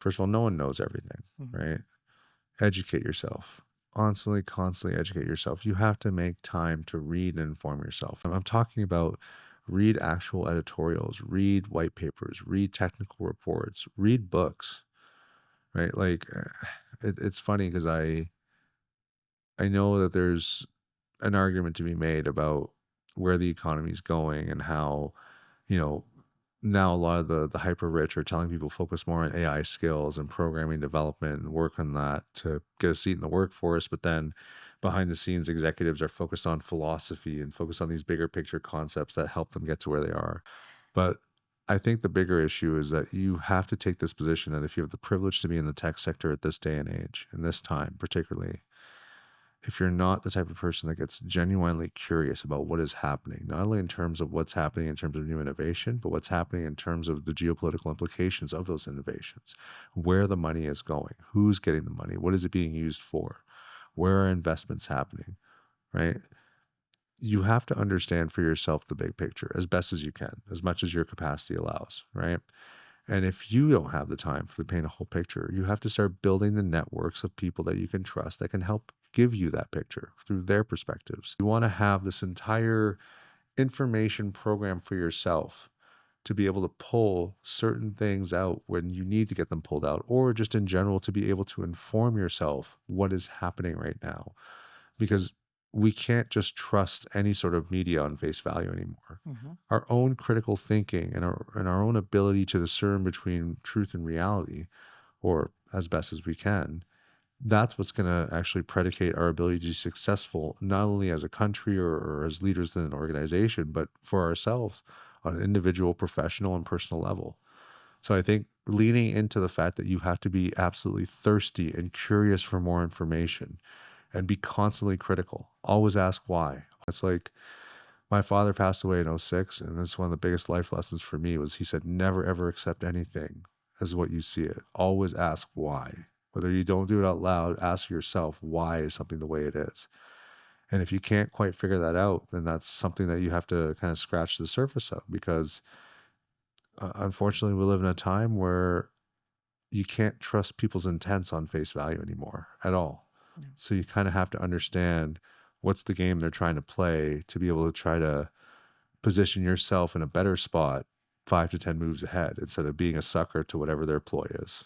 First of all, no one knows everything, Mhm. right? Educate yourself. Constantly educate yourself. You have to make time to read and inform yourself. I'm talking about read actual editorials, read white papers, read technical reports, read books, right? Like it's funny because I know that there's an argument to be made about where the economy is going and how, you know, now a lot of the hyper rich are telling people focus more on AI skills and programming development and work on that to get a seat in the workforce. But then behind the scenes, executives are focused on philosophy and focused on these bigger picture concepts that help them get to where they are. But I think the bigger issue is that you have to take this position that if you have the privilege to be in the tech sector at this day and age, in this time particularly, if you're not the type of person that gets genuinely curious about what is happening, not only in terms of what's happening in terms of new innovation, but what's happening in terms of the geopolitical implications of those innovations, where the money is going, who's getting the money, what is it being used for, where are investments happening, right? You have to understand for yourself the big picture as best as you can, as much as your capacity allows, right? And if you don't have the time for paint a whole picture, you have to start building the networks of people that you can trust that can help give you that picture through their perspectives. You want to have this entire information program for yourself to be able to pull certain things out when you need to get them pulled out, or just in general to be able to inform yourself what is happening right now. Because we can't just trust any sort of media on face value anymore. Mhm. Our own critical thinking and our own ability to discern between truth and reality, or as best as we can, that's what's going to actually predicate our ability to be successful, not only as a country or as leaders in an organization, but for ourselves on an individual, professional, and personal level. So I think leaning into the fact that you have to be absolutely thirsty and curious for more information and be constantly critical. Always ask why. It's like my father passed away in '06, and it's one of the biggest life lessons for me was he said, never ever accept anything as what you see it. Always ask why. Whether you don't do it out loud, ask yourself why is something the way it is. And if you can't quite figure that out, then that's something that you have to kind of scratch the surface of because unfortunately we live in a time where you can't trust people's intents on face value anymore at all. Yeah. So you kind of have to understand what's the game they're trying to play to be able to try to position yourself in a better spot 5 to 10 moves ahead instead of being a sucker to whatever their ploy is.